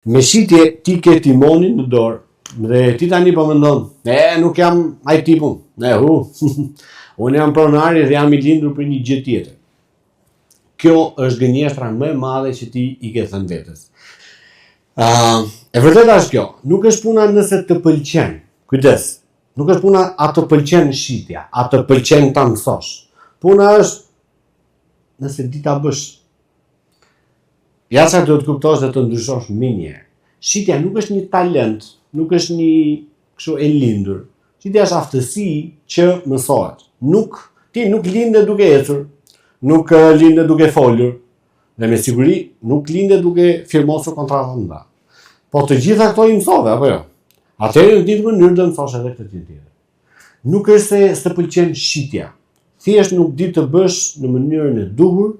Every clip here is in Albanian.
Me shitje ti ke timonin në dorë, dhe ti tani po mendon, nuk jam ai tipun, unë jam pronari dhe jam I lindur për një gjë tjetër. Kjo është gënjeshtra më e madhe që ti I ke thënë vetes. E vërteta është kjo, nuk është puna nëse të pëlqen, kujdes, nuk është puna a të pëlqen shitja, a të pëlqen ta mësosh. Puna është nëse di ta bësh. Ja sa duhet kuptosh dhe të ndryshosh më njëherë. Shitja nuk është një talent, nuk është një kështu e lindur. Shitja është aftësi që mësohet. Ti nuk linde duke ecur, nuk linde duke folur, dhe me siguri nuk linde duke firmosur kontrata të mëdha. Po të gjitha këto I mësove, apo jo? Atëherë në një mënyrë do mësosh edhe këtë tjetër. Nuk është se të pëlqen shitja. Thjesht nuk di të bësh në mënyrën e duhur,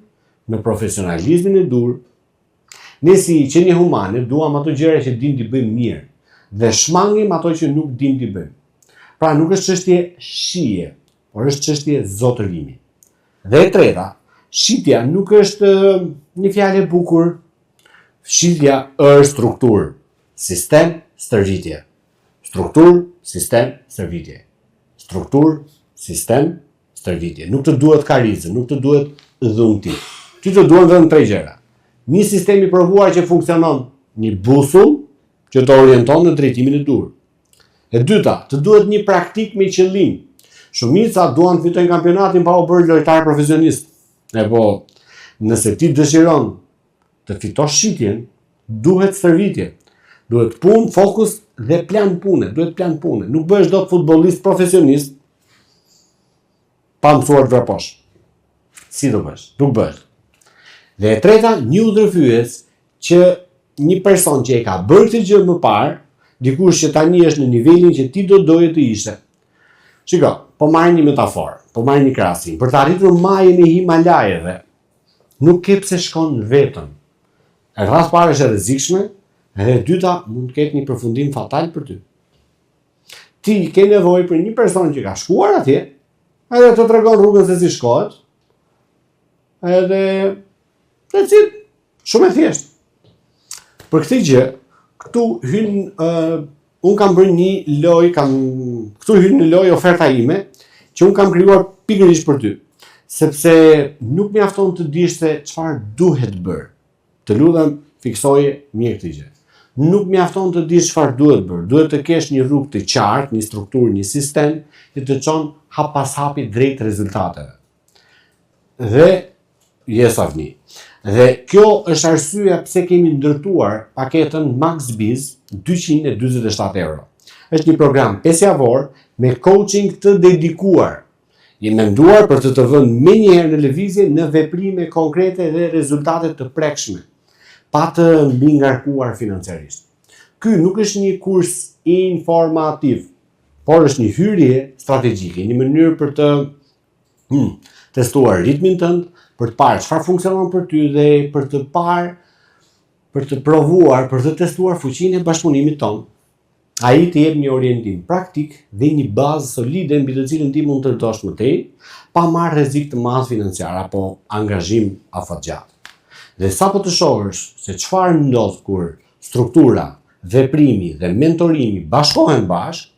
me profesionalizmin e duhur. Ne si qenie humane duam ato gjëra që dim t'i bëjmë mirë dhe shmangim ato që nuk dim t'i bëjmë. Pra nuk është çështje shije, por është çështje zotërimi. Dhe e treta, shitja nuk është një fjalë e bukur. Shitja është strukturë, sistem, stërvitje. Strukturë, sistem, stërvitje. Strukturë, sistem, stërvitje. Nuk të duhet karizë, nuk të duhet dhunti. Ty të duhen vetëm 3 gjëra. Një sistem I provuar që funksionon, një busull që të orienton në drejtimin e dur. E dyta, të duhet një praktik me qëllim. Shumica duan të fitojnë kampionatin pa u bërë lojtar profesionist. Po, nëse ti dëshiron të fitosh shitjen, duhet stërvitje. Duhet punë, fokus dhe plan pune. Nuk bëhesh dot futbollist profesionist pa mësuar të vraposh. Si do bësh? Nuk bëhesh. Dhe e treta, një udhërfyes që një person që e ka bërë këtë gjë më parë, dikush që tani është në nivelin që ti do doje të ishe. Shiko, po marrë një metaforë, po marrë një krahasim. Për të arritur majën e Himalajeve, nuk ke pse shkon vetëm. E rreth parë është e rrezikshme, dhe e dyta mund të ketë një përfundim fatal për ty. Ti ke nevojë për një person që ka shkuar atje, edhe të tregon rrugën se si shkohet, edhe shumë e thjesht. Për këtë gjë, këtu unë kam bërë një lojë, këtu hyn në lojë oferta ime, që unë kam krijuar pikërisht për ty. Sepse nuk mjafton të dish se çfarë duhet bërë. Të lutem, fiksoje mirë këtë gjë. Nuk mjafton të dish çfarë duhet bërë. Duhet të kesh një rrugë të qartë, një strukturë, një sistem që të çon hap pas hapi drejt rezultateve. Dhe jesavni. Dhe kjo është arsyeja pse kemi ndërtuar paketën MaxBiz 247 euro. Është një program 5 javor me coaching të dedikuar. I menduar për të vënë menjëherë në lëvizje në veprime konkrete dhe rezultate të prekshme, pa të mbi ngarkuar financiarisht. Ky nuk është një kurs informativ, por është një hyrje strategjike, një mënyrë për të testuar ritmin tënd, për të parë çfarë funksionon për ty dhe për të provuar, për të testuar fuqinë e bashkëpunimit tonë. Ai të jep një orientim praktik dhe një bazë solide mbi të cilën ti mund të ndërtosh më tej, pa marrë rrezik të madh financiar apo angazhim afatgjatë. Dhe sapo të shohësh se çfarë ndodh kur struktura, veprimi dhe mentorimi bashkohen bashkë,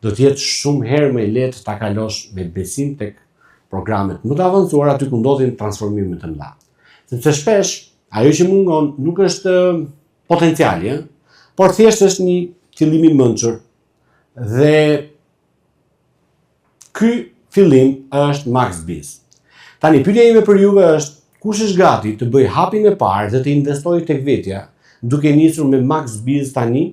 do të jetë shumë herë më lehtë ta kalosh me besim tek programet më të avancuara aty ku ndodhin transformime të mëdha. Sepse shpesh ajo që mungon nuk është potenciali, por thjesht është një fillim I mençur. Dhe ky fillim është MaxBiz. Tani pyetja ime për juve është, kush është gati të bëjë hapin e parë dhe të investojë tek vetja, duke nisur me MaxBiz tani?